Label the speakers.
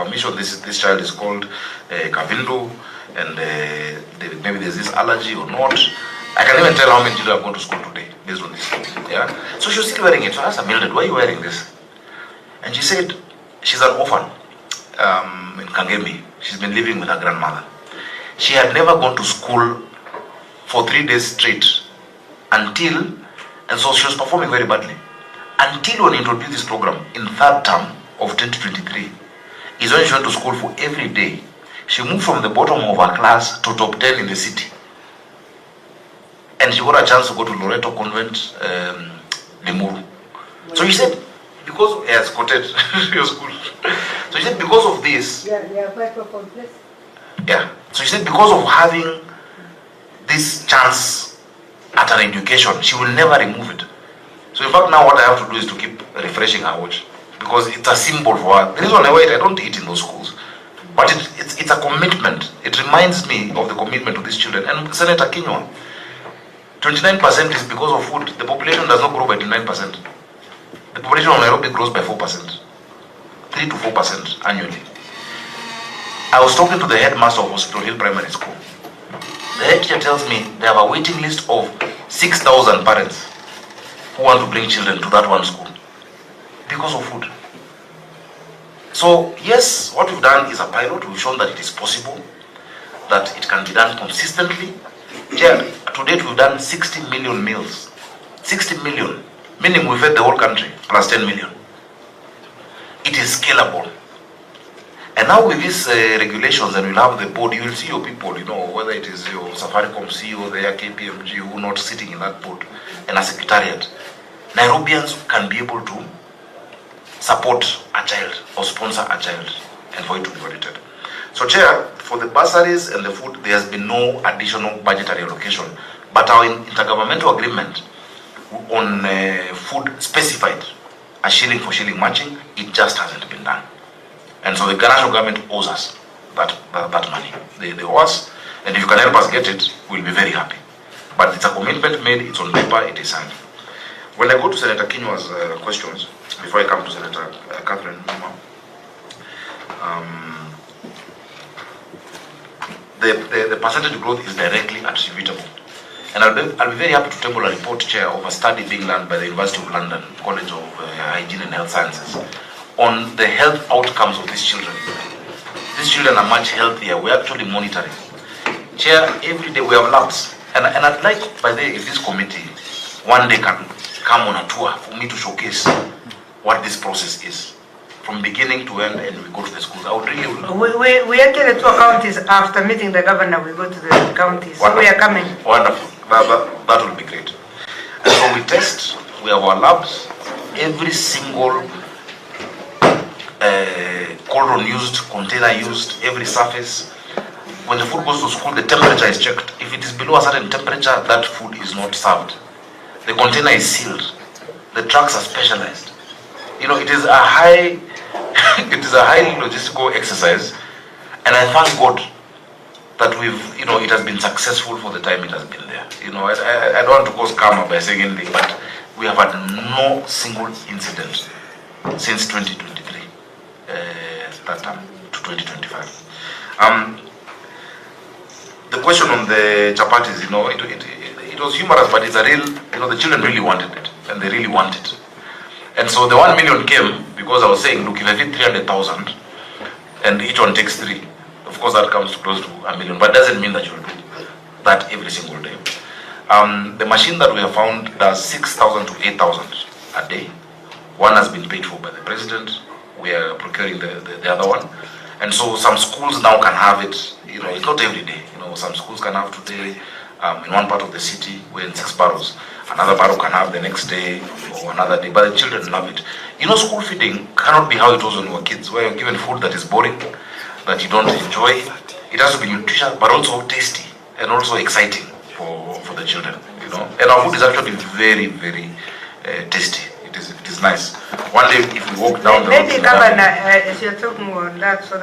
Speaker 1: permission. This child is called Kavindu, and maybe there's this allergy or not. I can even tell how many children have gone to school today based on this. Yeah. So she was still wearing it. So I asked her, Mildred, why are you wearing this? And she said she's an orphan in Kangemi. She's been living with her grandmother. She had never gone to school for 3 days straight and so she was performing very badly. Until when we introduced this program in third term of 2023, is when she went to school for every day. She moved from the bottom of her class to top 10 in the city. And she got a chance to go to Loreto Convent, Limuru. So she said, because, yes, quoted your school. So she said, because of this, yeah. So she said, because of having this chance at an education, she will never remove it. So in fact, now what I have to do is to keep refreshing her watch, because it's a symbol for her. The reason I wear it, I don't eat in those schools, but it's a commitment. It reminds me of the commitment to these children. And Senator Kinywa, 29% is because of food. The population does not grow by 29%. The population of Nairobi grows by 4%, 3 to 4% annually. I was talking to the headmaster of Hospital Hill Primary School. The head teacher tells me they have a waiting list of 6,000 parents who want to bring children to that one school because of food. So yes, what we've done is a pilot. We've shown that it is possible, that it can be done consistently. Yeah, to date we've done 60 million meals. 60 million, meaning we fed the whole country plus 10 million. It is scalable. And now with these regulations, and we'll have the board, you will see your people, whether it is your Safaricom CEO, the KPMG, who are not sitting in that board, and a secretariat. Nairobians can be able to support a child or sponsor a child and for it to be audited. So Chair, for the bursaries and the food, there has been no additional budgetary allocation, but our intergovernmental agreement on food specified a shilling for shilling matching. It just hasn't been done. And so the national government owes us that money. They owe us, and if you can help us get it, we'll be very happy. But it's a commitment made, it's on paper, it is signed. When I go to Senator Kinywa's questions, before I come to Senator Catherine Muma, the percentage growth is directly attributable. And I'll be very happy to table a report, Chair, of a study being done by the University of London, College of Hygiene and Health Sciences, on the health outcomes of these children. These children are much healthier. We're actually monitoring. Chair, every day we have labs. And I'd like, by the way, if this committee one day can come on a tour for me to showcase what this process is, from beginning to end, and we go to the schools. I would really...
Speaker 2: We enter the 2 counties after meeting the governor. We go to the counties. So we are coming.
Speaker 1: Wonderful. That will be great. And so we test. We have our labs. Every single cauldron used, container used, every surface. When the food goes to school, the temperature is checked. If it is below a certain temperature, that food is not served. The container is sealed. The trucks are specialized. It is a high, highly logistical exercise, and I thank God that it has been successful for the time it has been there. I don't want to cause karma by saying anything, but we have had no single incident since 2023, that time to 2025. The question on the Chapatis, it was humorous, but it's a real, the children really wanted it, and they really want it. And so the 1 million came because I was saying, look, if I feed 300,000 and each one takes 3, of course that comes close to 1 million, but it doesn't mean that you'll do that every single day. The machine that we have found does 6,000 to 8,000 a day. One has been paid for by the president. We are procuring the other one. And so some schools now can have it, it's not every day. Some schools can have today in one part of the city, we're in 6 barrels. Another barrel can have the next day or another day, but the children love it. School feeding cannot be how it was when we were kids, where you're given food that is boring, that you don't enjoy. It has to be nutritious, but also tasty and also exciting for the children. And our food is actually very, very tasty. It is nice. One day, if we walk down the road,
Speaker 2: maybe Governor, if you're talking on that sort of